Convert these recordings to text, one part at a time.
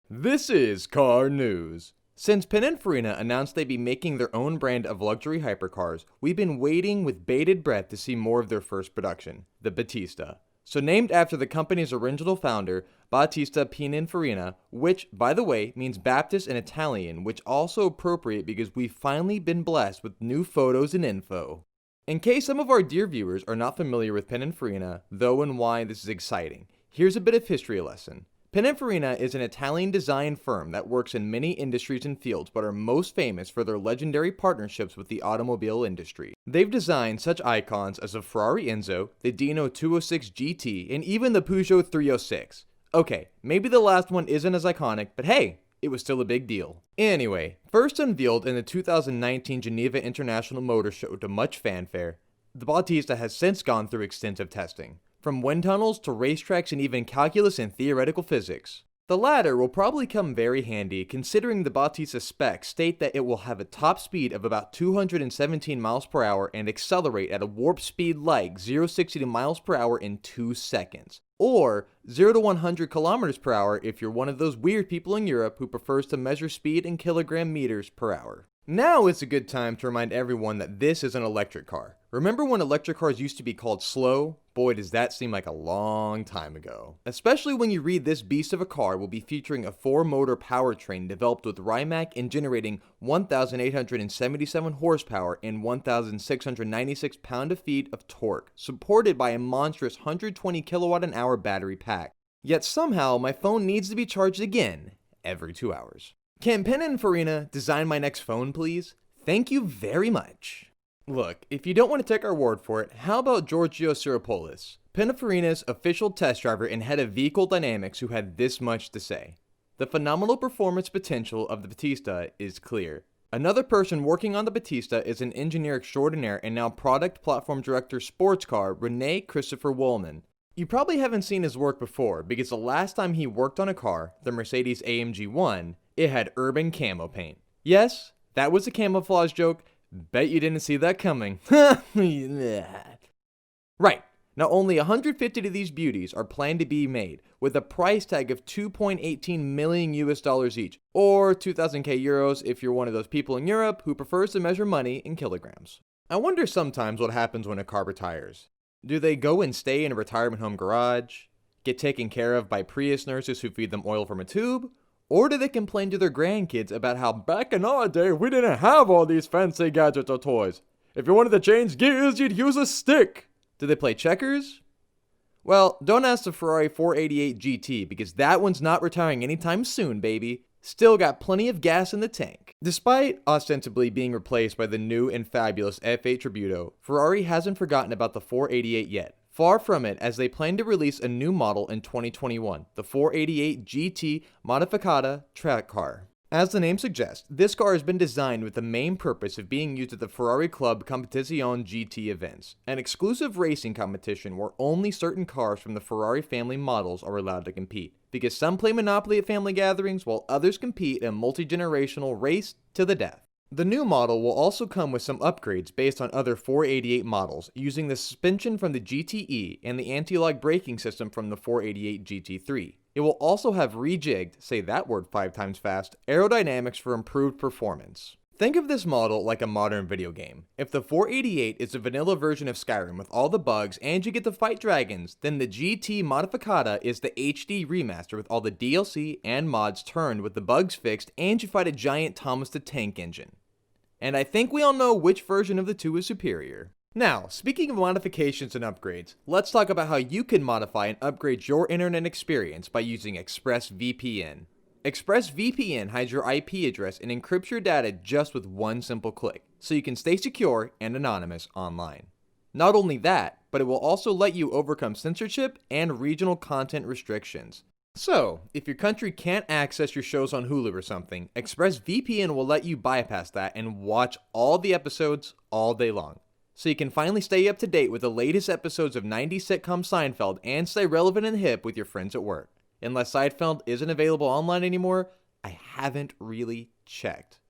This is car news. Since Pininfarina announced they'd be making their own brand of luxury hypercars, we've been waiting with bated breath to see more of their first production, the Batista. So named after the company's original founder, Batista Pininfarina, which, by the way, means Baptist in Italian, which also appropriate because we've finally been blessed with new photos and info. In case some of our dear viewers are not familiar with Pininfarina, though and why this is exciting, here's a bit of history lesson. Pininfarina is an Italian design firm that works in many industries and fields but are most famous for their legendary partnerships with the automobile industry. They've designed such icons as the Ferrari Enzo, the Dino 206 GT, and even the Peugeot 306. Okay, maybe the last one isn't as iconic, but hey, it was still a big deal. Anyway, first unveiled in the 2019 Geneva International Motor Show to much fanfare, the Batista has since gone through extensive testing. From wind tunnels to racetracks and even calculus and theoretical physics. The latter will probably come very handy considering the Batista specs state that it will have a top speed of about 217 miles per hour and accelerate at a warp speed like 0-60 miles per hour in 2 seconds. Or 0 to 100 kilometers per hour if you're one of those weird people in Europe who prefers to measure speed in kilogram meters per hour. Now is a good time to remind everyone that this is an electric car. Remember when electric cars used to be called slow? Boy, does that seem like a long time ago. Especially when you read this beast of a car will be featuring a 4-motor powertrain developed with Rimac and generating 1,877 horsepower and 1,696 pound-feet of torque, supported by a monstrous 120 kilowatt an hour battery pack. Yet somehow my phone needs to be charged again every 2 hours. Can Pininfarina design my next phone, please? Thank you very much. Look, if you don't want to take our word for it, how about Giorgio Siropoulos, Pininfarina's official test driver and head of vehicle dynamics, who had this much to say. The phenomenal performance potential of the Batista is clear. Another person working on the Batista is an engineer extraordinaire and now product platform director sports car, Rene Christopher Wollman. You probably haven't seen his work before because the last time he worked on a car, the Mercedes-AMG 1, it had urban camo paint. Yes, that was a camouflage joke. Bet you didn't see that coming. Right. Now only 150 of these beauties are planned to be made, with a price tag of 2.18 million US dollars each, or 2,000k euros if you're one of those people in Europe who prefers to measure money in kilograms. I wonder sometimes what happens when a car retires. Do they go and stay in a retirement home garage, get taken care of by Prius nurses who feed them oil from a tube? Or do they complain to their grandkids about how back in our day we didn't have all these fancy gadgets or toys? If you wanted to change gears, you'd use a stick. Do they play checkers? Well, don't ask the Ferrari 488 GT because that one's not retiring anytime soon, baby. Still got plenty of gas in the tank. Despite ostensibly being replaced by the new and fabulous F8 Tributo, Ferrari hasn't forgotten about the 488 yet. Far from it, as they plan to release a new model in 2021, the 488 GT Modificata track car. As the name suggests, this car has been designed with the main purpose of being used at the Ferrari Club Competizione GT events, an exclusive racing competition where only certain cars from the Ferrari family models are allowed to compete, because some play Monopoly at family gatherings while others compete in a multi-generational race to the death. The new model will also come with some upgrades based on other 488 models, using the suspension from the GTE and the anti-lock braking system from the 488 GT3. It will also have rejigged, say that word 5 times fast, aerodynamics for improved performance. Think of this model like a modern video game. If the 488 is a vanilla version of Skyrim with all the bugs and you get to fight dragons, then the GT Modificata is the HD remaster with all the DLC and mods turned with the bugs fixed and you fight a giant Thomas the Tank engine. And I think we all know which version of the two is superior. Now, speaking of modifications and upgrades, let's talk about how you can modify and upgrade your internet experience by using ExpressVPN. ExpressVPN hides your IP address and encrypts your data just with one simple click, so you can stay secure and anonymous online. Not only that, but it will also let you overcome censorship and regional content restrictions. So, if your country can't access your shows on Hulu or something, ExpressVPN will let you bypass that and watch all the episodes all day long. So you can finally stay up to date with the latest episodes of 90s sitcom Seinfeld and stay relevant and hip with your friends at work. Unless Seinfeld isn't available online anymore, I haven't really checked.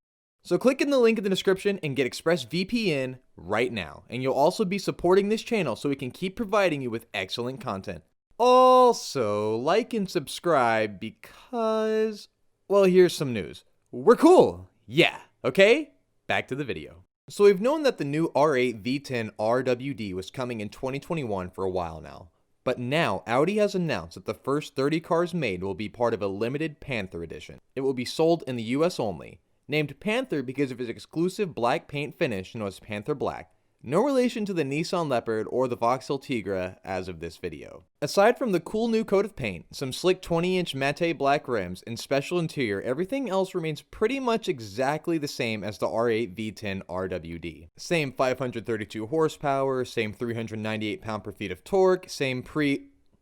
So click in the link in the description and get ExpressVPN right now. And you'll also be supporting this channel so we can keep providing you with excellent content. Also, like and subscribe because Well, here's some news. We're cool! Yeah, okay? Back to the video. So we've known that the new R8 V10 RWD was coming in 2021 for a while now. But now, Audi has announced that the first 30 cars made will be part of a limited Panther edition. It will be sold in the US only. Named Panther because of its exclusive black paint finish known as Panther Black. No relation to the Nissan Leopard or the Vauxhall Tigra as of this video. Aside from the cool new coat of paint, some slick 20-inch matte black rims, and special interior, everything else remains pretty much exactly the same as the R8 V10 RWD. Same 532 horsepower, same 398 pound-per-feet of torque, same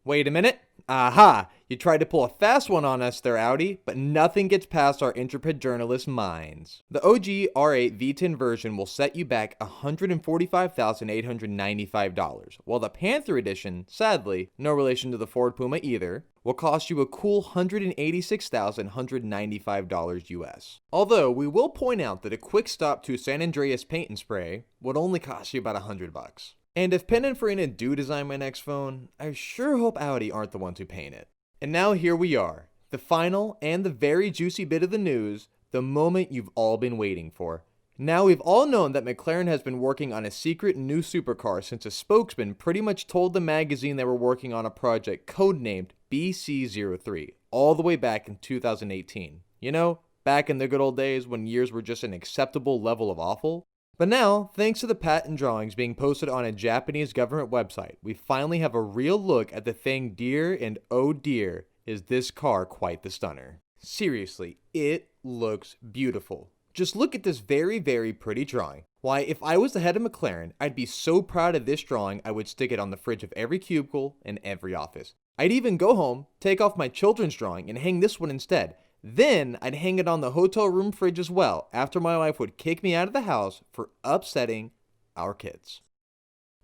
Wait a minute. Aha! You tried to pull a fast one on us there, Audi, but nothing gets past our intrepid journalists' minds. The OG R8 V10 version will set you back $145,895, while the Panther edition, sadly, no relation to the Ford Puma either, will cost you a cool $186,195 US. Although, we will point out that a quick stop to San Andreas Paint and Spray would only cost you about $100. And if Pininfarina do design my next phone, I sure hope Audi aren't the ones who paint it. And now here we are, the final and the very juicy bit of the news, the moment you've all been waiting for. Now we've all known that McLaren has been working on a secret new supercar since a spokesman pretty much told the magazine they were working on a project codenamed BC03, all the way back in 2018. You know, back in the good old days when years were just an acceptable level of awful. But now, thanks to the patent drawings being posted on a Japanese government website, we finally have a real look at the thing dear, and oh dear, is this car quite the stunner. Seriously, it looks beautiful. Just look at this very, very pretty drawing. Why, if I was the head of McLaren, I'd be so proud of this drawing I would stick it on the fridge of every cubicle in every office. I'd even go home, take off my children's drawing, and hang this one instead. Then, I'd hang it on the hotel room fridge as well, after my wife would kick me out of the house for upsetting our kids.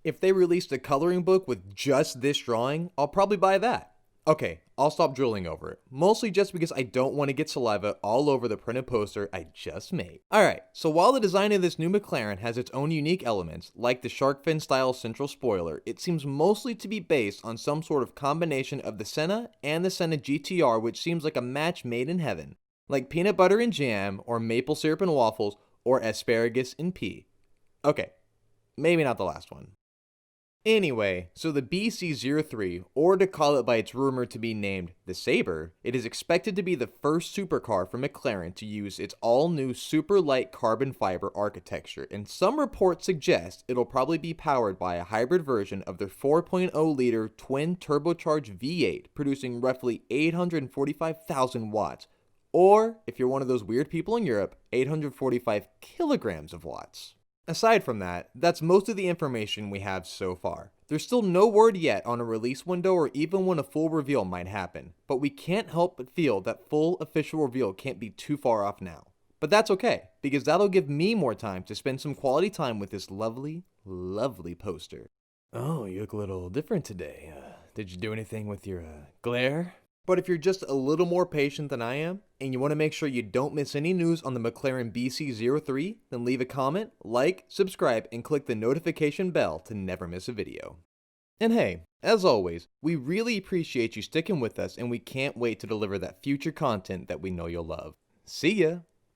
If they released a coloring book with just this drawing, I'll probably buy that. Okay, I'll stop drooling over it, mostly just because I don't want to get saliva all over the printed poster I just made. Alright, so while the design of this new McLaren has its own unique elements, like the shark fin style central spoiler, it seems mostly to be based on some sort of combination of the Senna and the Senna GTR, which seems like a match made in heaven, like peanut butter and jam, or maple syrup and waffles, or asparagus and pea. Okay, maybe not the last one. Anyway, so the BC03, or to call it by its rumored to be named the Sabre, it is expected to be the first supercar from McLaren to use its all-new super light carbon fiber architecture, and some reports suggest it'll probably be powered by a hybrid version of their 4.0-liter twin turbocharged V8, producing roughly 845,000 watts, or, if you're one of those weird people in Europe, 845 kilograms of watts. Aside from that, that's most of the information we have so far. There's still no word yet on a release window or even when a full reveal might happen, but we can't help but feel that full official reveal can't be too far off now. But that's okay, because that'll give me more time to spend some quality time with this lovely, lovely poster. Oh, you look a little different today. Did you do anything with your glare? But if you're just a little more patient than I am, and you want to make sure you don't miss any news on the McLaren BC03, then leave a comment, like, subscribe, and click the notification bell to never miss a video. And hey, as always, we really appreciate you sticking with us, and we can't wait to deliver that future content that we know you'll love. See ya!